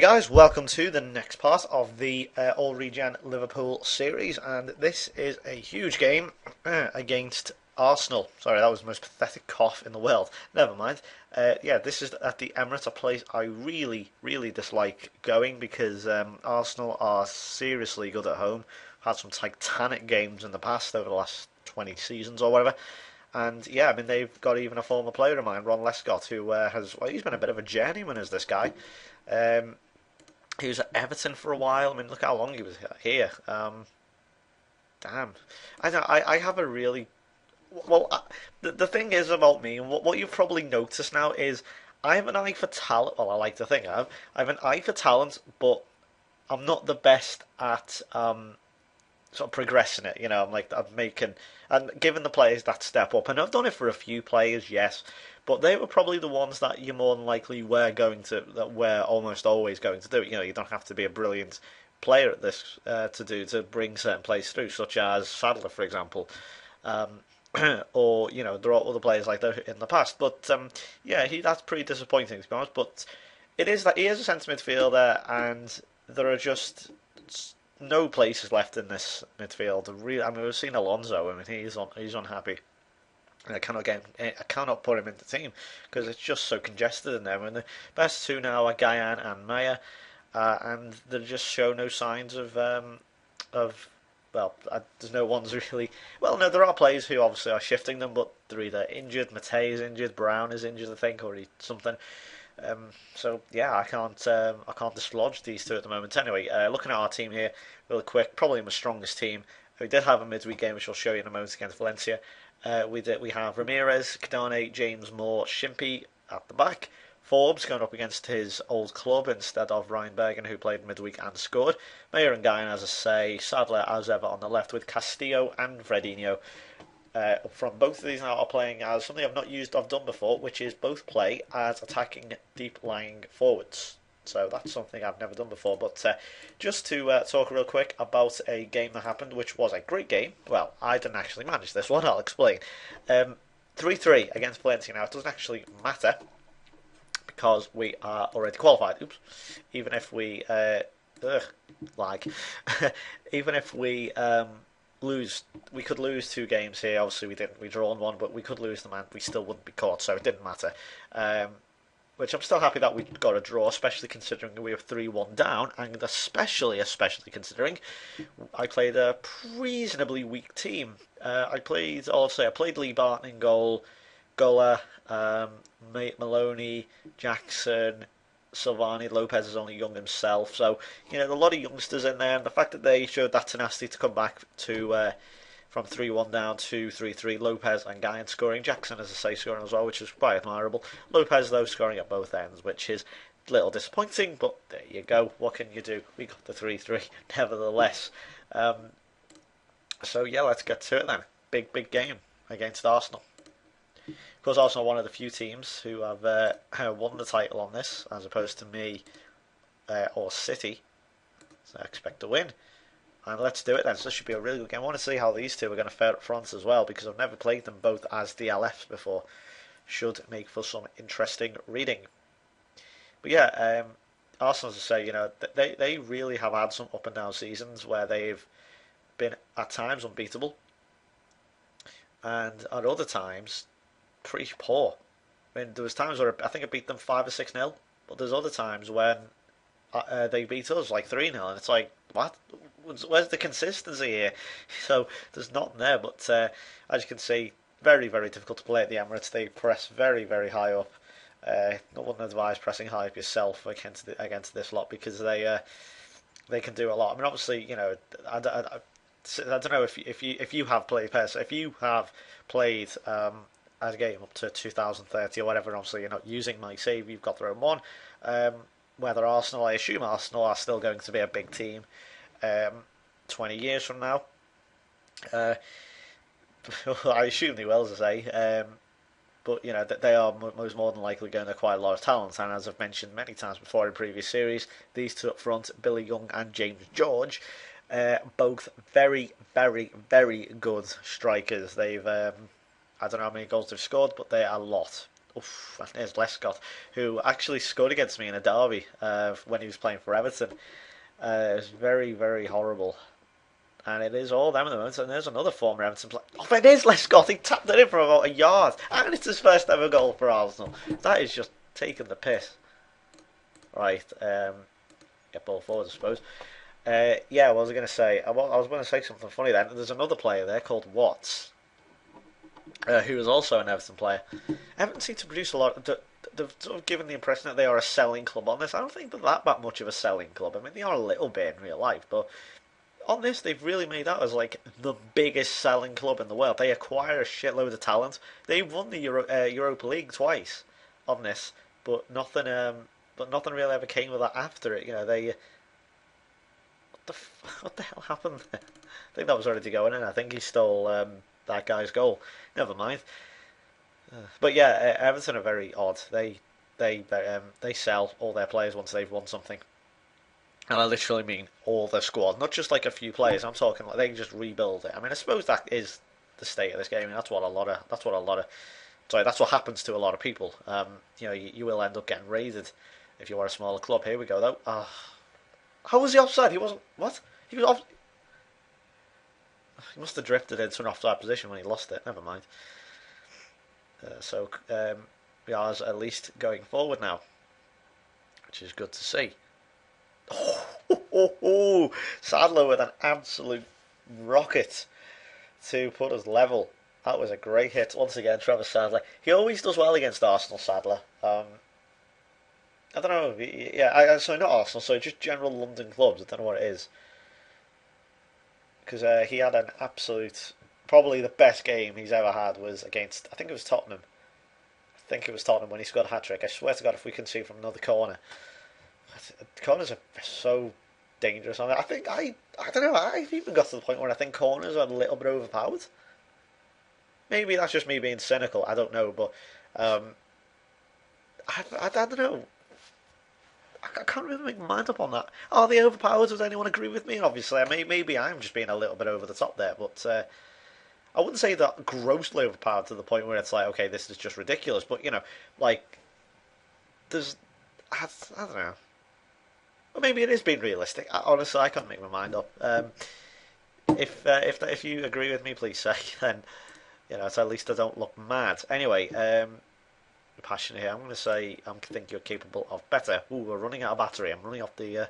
guys, welcome to the next part of the All-Regen Liverpool series, and this is a huge game against Arsenal. Sorry, that was the most pathetic cough in the world. Never mind. Yeah, this is at the Emirates, a place I really dislike going because Arsenal are seriously good at home. Had some titanic games in the past over the last 20 seasons or whatever. And yeah, I mean they've got even a former player of mine, Ron Lescott, who he's been a bit of a journeyman as this guy. Um, he was at Everton for a while. I mean, look how long he was here. Damn, I know. I have a really the thing is about me, and what you've probably noticed now is I have an eye for talent. Well, I like to think I have. I have an eye for talent, but I'm not the best at sort of progressing it. You know, I'm making and giving the players that step up. And I've done it for a few players, yes, but they were probably the ones that you more than likely were going to that were almost always going to do it. You know, you don't have to be a brilliant player at this to bring certain players through, such as Sadler, for example. Um, or you know there are other players like that in the past, but yeah, that's pretty disappointing to be honest. But it is that he is a centre midfielder, and there are just no places left in this midfield. I mean, we've seen Alonso. I mean, he's unhappy. I cannot put him in the team because it's just so congested in there. And the best two now are Guyan and Maya, and they just show no signs of there's no ones really. Well, no, there are players who obviously are shifting them, but they're either injured. Matei is injured, Brown is injured, I think, or something. So yeah, I can't dislodge these two at the moment. Anyway, looking at our team here, real quick, probably my strongest team. We did have a midweek game, which I'll show you in a moment against Valencia. We have Ramirez, Kadane, James Moore, Shimpy at the back. Forbes going up against his old club instead of Ryan Bergen, who played midweek and scored. Mayer and Guyan, as I say. Sadler, as ever, on the left with Castillo and Fredinho. Up front, both of these now are playing as something I've done before, which is both play as attacking deep lying forwards. So that's something I've never done before. But just to talk real quick about a game that happened, which was a great game. Well, I didn't actually manage this one. I'll explain. 3-3 against Valencia. Now it doesn't actually matter because we are already qualified. Oops. Even if we even if we lose, we could lose two games here. Obviously, we didn't. We drawn one, but we could lose them, and we still wouldn't be caught. So it didn't matter. Which I'm still happy that we got a draw, especially considering we were 3-1 down, and especially considering I played a reasonably weak team. I played Lee Barton in goal, Gola, Maloney, Jackson, Silvani. Lopez is only young himself, so you know a lot of youngsters in there, and the fact that they showed that tenacity to come back to from 3-1 down to 3-3. Lopez and Guyan scoring, Jackson, as I say, scoring as well, which is quite admirable. Lopez though scoring at both ends, which is a little disappointing, but there you go. What can you do? We got the 3-3 nevertheless. So yeah, let's get to it then. Big game against Arsenal. Of course, Arsenal are one of the few teams who have won the title on this, as opposed to me or City. So I expect to win. And let's do it then. So this should be a really good game. I want to see how these two are going to fare up front as well, because I've never played them both as DLFs before. Should make for some interesting reading. But yeah, Arsenal, as I say, you know, they really have had some up and down seasons where they've been at times unbeatable, and at other times pretty poor. I mean, there was times where I think I beat them 5 or 6-0, but there's other times when they beat us like 3-0, and it's like, what? Where's the consistency here? So there's nothing there. But as you can see, very difficult to play at the Emirates. They press very high up. I wouldn't advise pressing high up yourself against this lot, because they can do a lot. I mean, obviously, you know, I don't know if you have played PES. If you have played a game up to 2030 or whatever, obviously you're not using my save. You've got their own one. Whether Arsenal, I assume Arsenal are still going to be a big team 20 years from now. I assume they will, as I say. But you know that they are most more than likely going to acquire a lot of talent, and as I've mentioned many times before in previous series, these two up front, Billy Young and James George, both very good strikers. They've I don't know how many goals they've scored, but they are a lot. Oof, there's Lescott, who actually scored against me in a derby when he was playing for Everton. It was very, very horrible. And it is all them at the moment. And there's another former Everton player. Oh, it is Lescott. He tapped it in from about a yard. And it's his first ever goal for Arsenal. That is just taking the piss. Right. Get ball forward, I suppose. Yeah, what was I going to say? I was going to say something funny then. There's another player there called Watts, who is also an Everton player. Everton seem to produce a lot. They've sort of given the impression that they are a selling club on this. I don't think they're that much of a selling club. I mean, they are a little bit in real life, but on this, they've really made out as like the biggest selling club in the world. They acquire a shitload of talent. They won the Europa League twice on this, but nothing. But nothing really ever came of that after it. You know, they. What the hell happened there? I think that was ready to go in, and I think he stole that guy's goal. Never mind. But yeah, Everton are very odd. They sell all their players once they've won something, and I literally mean all their squad, not just like a few players. I'm talking like they can just rebuild it. I mean, I suppose that is the state of this game. I mean, that's what happens to a lot of people. You know, you will end up getting raided if you are a smaller club. Here we go though. How was he offside? He wasn't. What? He was off. He must have drifted into an offside position when he lost it. Never mind. So we are at least going forward now, which is good to see. Sadler with an absolute rocket to put us level. That was a great hit once again, Trevor Sadler. He always does well against Arsenal, Sadler. I don't know. Yeah, so not Arsenal, so just general London clubs. I don't know what it is. Because he had an absolute, probably the best game he's ever had was against, I think it was Tottenham. When he scored a hat-trick. I swear to God, if we can see from another corner. Corners are so dangerous. I think, I don't know, I've even got to the point where I think corners are a little bit overpowered. Maybe that's just me being cynical, I don't know, but I don't know. I can't really make my mind up on that. Are they overpowered? Does anyone agree with me? Obviously, maybe I'm just being a little bit over the top there, but I wouldn't say that grossly overpowered to the point where it's like, okay, this is just ridiculous. But you know, like, I don't know. Well, maybe it is being realistic. Honestly, I can't make my mind up. If you agree with me, please say. Then you know, so at least I don't look mad. Anyway, passionate here. I'm going to say I think you're capable of better. Ooh, we're running out of battery. I'm running off the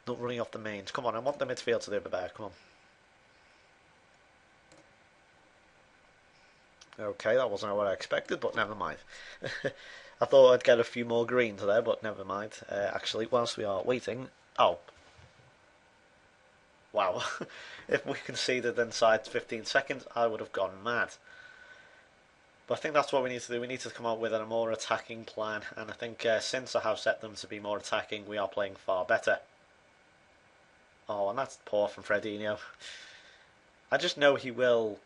not running off the mains. Come on, I want the midfield to do a bit better. Come on. Okay, that wasn't what I expected, but never mind. I thought I'd get a few more greens there, but never mind. Actually, whilst we are waiting, wow. If we conceded inside 15 seconds, I would have gone mad. But I think that's what we need to do. We need to come up with a more attacking plan. And I think since I have set them to be more attacking, we are playing far better. Oh, and that's poor from Fredinho. I just know he will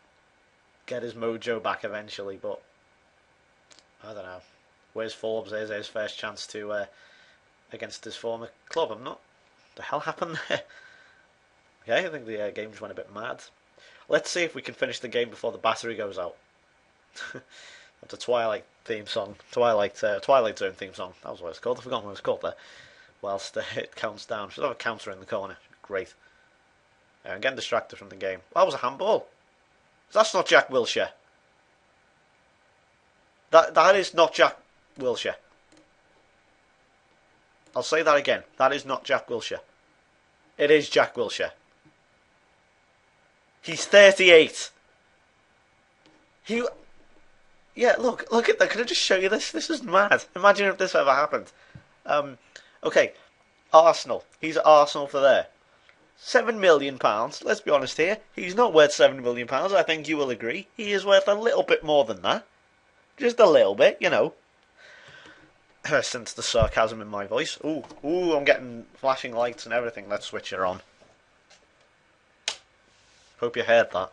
get his mojo back eventually, but I don't know. Where's Forbes? There's his first chance to against his former club. I'm not. What the hell happened there? Okay, I think the game just went a bit mad. Let's see if we can finish the game before the battery goes out. The Twilight theme song, Twilight Zone theme song. That was what it's called. I forgot what it was called there. Whilst it counts down, should have a counter in the corner. Great. I'm getting distracted from the game. That was a handball. That's not Jack Wilshere. That is not Jack Wilshere. I'll say that again. That is not Jack Wilshere. It is Jack Wilshere. He's 38. Yeah, look at that. Can I just show you this? This is mad. Imagine if this ever happened. Okay, Arsenal. He's at Arsenal for there. £7 million. Let's be honest here. He's not worth £7 million. I think you will agree. He is worth a little bit more than that. Just a little bit, you know. Since the sarcasm in my voice. Ooh, I'm getting flashing lights and everything. Let's switch it on. Hope you heard that.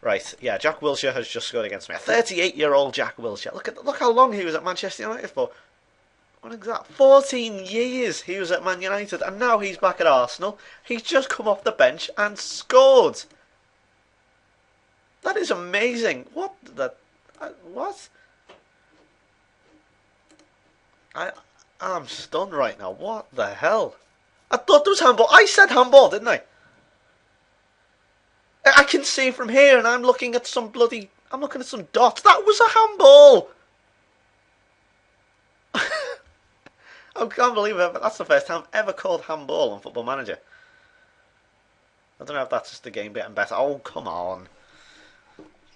Right, yeah, Jack Wilshere has just scored against me. A 38-year-old Jack Wilshere. Look how long he was at Manchester United for. What is that? 14 years he was at Man United, and now he's back at Arsenal. He's just come off the bench and scored. That is amazing. What? I, I'm stunned right now. What the hell? I thought there was handball. I said handball, didn't I? I can see from here, and I'm looking at some bloody. I'm looking at some dots. That was a handball. I can't believe it. But that's the first time I've ever called handball on Football Manager. I don't know if that's just the game getting better. Oh, come on.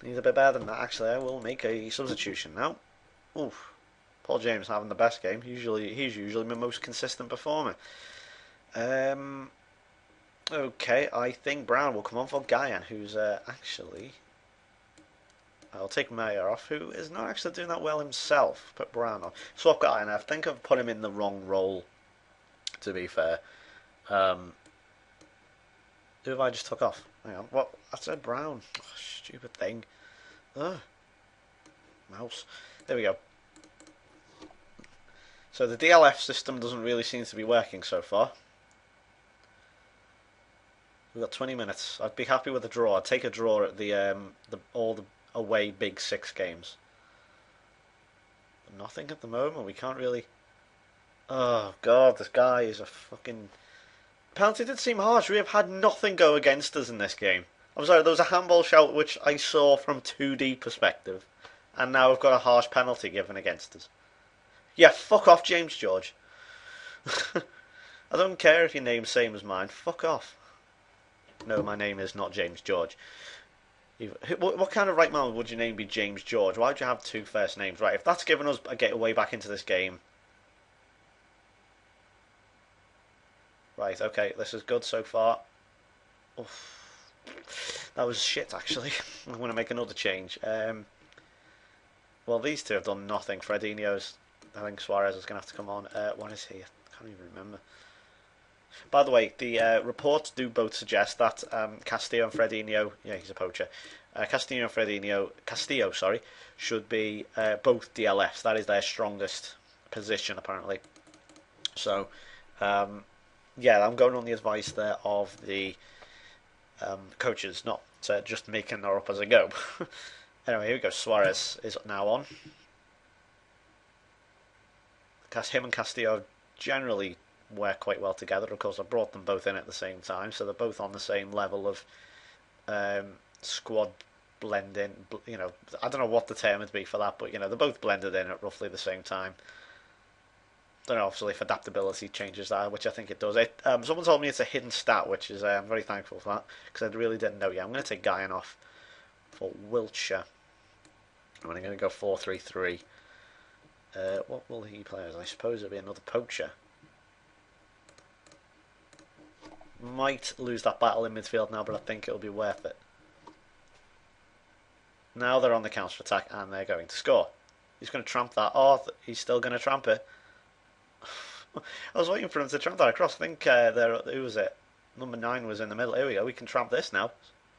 He's a bit better than that, actually. I will make a substitution now. Oof. Paul James having the best game. He's usually my most consistent performer. Okay, I think Brown will come on for Guyan, who's actually... I'll take Mayer off, who is not actually doing that well himself. Put Brown on. Swap Guyan. I think I've put him in the wrong role, to be fair. Who have I just took off? Hang on. What? I said Brown. Oh, stupid thing. Ugh. Mouse. There we go. So the DLF system doesn't really seem to be working so far. We've got 20 minutes. I'd be happy with a draw. I'd take a draw at all the away big 6 games. But nothing at the moment. We can't really... Oh, God, this guy is a fucking... Penalty did seem harsh. We have had nothing go against us in this game. I'm sorry, there was a handball shout which I saw from 2D perspective. And now we've got a harsh penalty given against us. Yeah, fuck off, James George. I don't care if your name's same as mine. Fuck off. No, my name is not James George. What kind of right man would your name be James George? Why would you have 2 first names? Right, if that's given us a getaway back into this game... Right, okay, this is good so far. Oof. That was shit, actually. I'm going to make another change. Well, these two have done nothing. Fredinho's... I think Suarez is going to have to come on. What is he? I can't even remember. By the way, the reports do both suggest that Castillo and Fredinho... Yeah, he's a poacher. Castillo and Castillo, sorry, should be both DLFs. That is their strongest position, apparently. So... yeah, I'm going on the advice there of the coaches, not just making that up as I go. Anyway, here we go. Suarez is now on. Him and Castillo generally work quite well together. Of course, I brought them both in at the same time, so they're both on the same level of squad blending. You know, I don't know what the term would be for that, but you know, they're both blended in at roughly the same time. Don't know, obviously, if adaptability changes that, which I think it does. Someone told me it's a hidden stat, which is I'm very thankful for that, because I really didn't know yet. I'm going to take Guyan off for Wiltshire. And I'm going to go 4-3-3. What will he play as? I suppose it'll be another poacher. Might lose that battle in midfield now, but I think it'll be worth it. Now they're on the counter attack, and they're going to score. He's going to tramp that. Oh, he's still going to tramp it. I was waiting for him to tramp that across. I think who was it? Number 9 was in the middle. Here we go. We can tramp this now.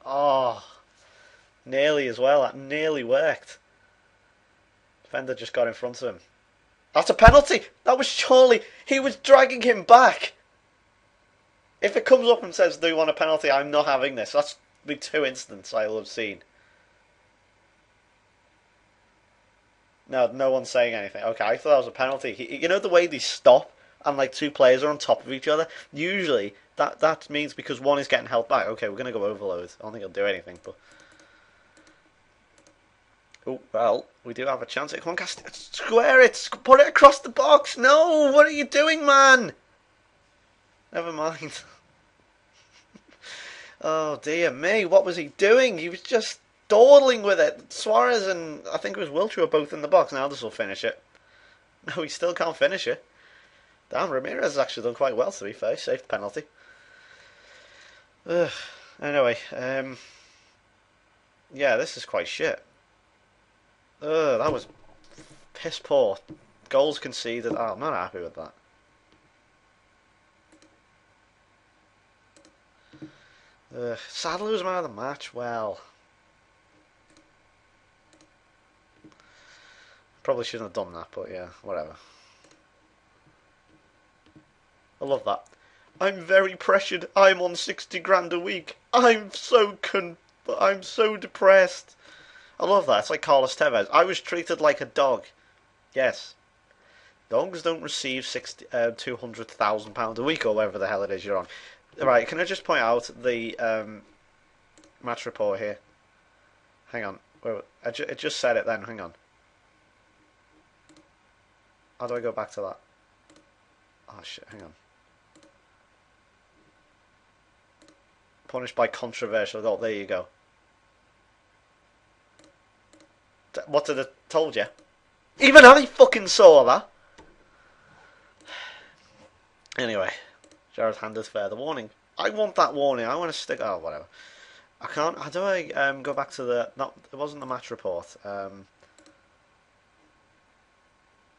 Oh, nearly as well. That nearly worked. Defender just got in front of him. That's a penalty. That was surely... He was dragging him back. If it comes up and says, do you want a penalty? I'm not having this. That's the 2 incidents I'll have seen. No, no one's saying anything. Okay, I thought that was a penalty. You know the way they stop and like 2 players are on top of each other? Usually that means because one is getting held back. Okay, we're going to go overload. I don't think he'll do anything, but... Oh, well, we do have a chance. Come on, cast it. Square it. Put it across the box. No, what are you doing, man? Never mind. Oh, dear me. What was he doing? He was just dawdling with it. Suarez and I think it was Wiltshire were both in the box. Now this will finish it. No, he still can't finish it. Damn, Ramirez has actually done quite well, to be fair. Saved the penalty. Anyway, yeah, this is quite shit. That was piss poor. Goals conceded. Oh, I'm not happy with that. Sadler was man of the match. Well, probably shouldn't have done that, but yeah, whatever. I love that. I'm very pressured. I'm on 60 grand a week. I'm so depressed. I love that. It's like Carlos Tevez. I was treated like a dog. Yes. Dogs don't receive £200,000 a week or whatever the hell it is you're on. Right, can I just point out the match report here? Hang on. Wait, it just said it then. Hang on. How do I go back to that? Oh shit, hang on. Punished by controversial goal. There you go. What did it told you? Even I fucking saw that. Anyway, Jared handed further warning. I want that warning. I want to stick. Oh, whatever. I can't. How do I go back to the? Not. It wasn't the match report.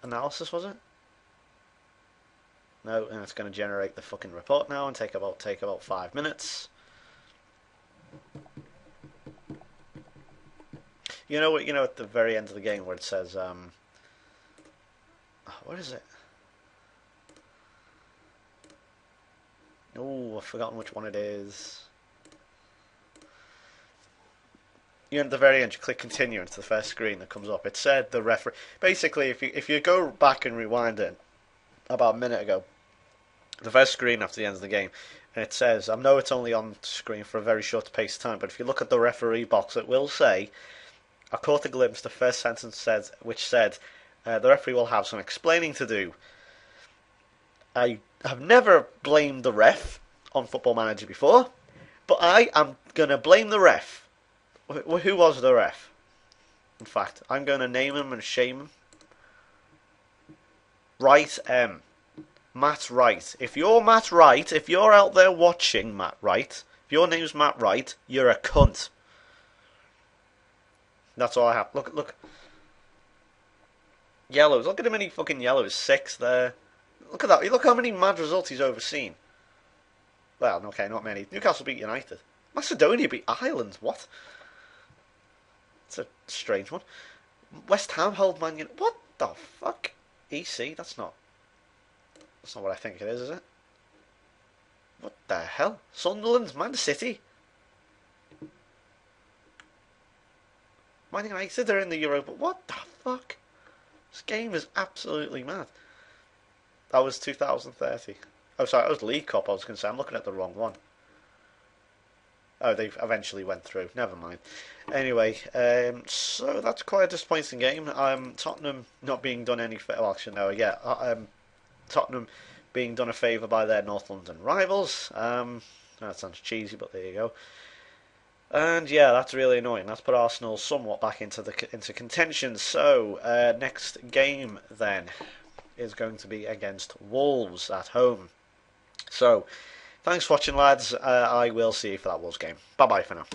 Analysis, was it? No, and it's going to generate the fucking report now and take about 5 minutes. You know what? You know at the very end of the game where it says, what is it? Oh, I've forgotten which one it is. You know, at the very end, you click continue into the first screen that comes up. It said the referee. Basically, if you go back and rewind it about a minute ago, the first screen after the end of the game, and it says, I know it's only on screen for a very short space of time, but if you look at the referee box, it will say, I caught a glimpse. The first sentence says, which said, the referee will have some explaining to do. I have never blamed the ref on Football Manager before, but I am gonna blame the ref. Who was the ref? In fact, I'm going to name him and shame him. Wright M. Matt Wright. If you're Matt Wright, if you're out there watching Matt Wright, if your name's Matt Wright, you're a cunt. That's all I have. Look. Yellows. Look at how many fucking yellows. 6 there. Look at that. Look how many mad results he's overseen. Well, okay, not many. Newcastle beat United. Macedonia beat Ireland. What? It's a strange one. West Ham hold Man United. What the fuck? EC? That's not what I think it is it? What the hell? Sunderland? Man City? Man United are in the Europa. What the fuck? This game is absolutely mad. That was 2030. Oh, sorry, that was League Cup. I was going to say, I'm looking at the wrong one. Oh, they eventually went through. Never mind. Anyway, so that's quite a disappointing game. Tottenham not being done any favour. Well, actually, no, yeah. Tottenham being done a favour by their North London rivals. That sounds cheesy, but there you go. And yeah, that's really annoying. That's put Arsenal somewhat back into contention. So next game then is going to be against Wolves at home. So thanks for watching, lads. I will see you for that Wolves game. Bye bye for now.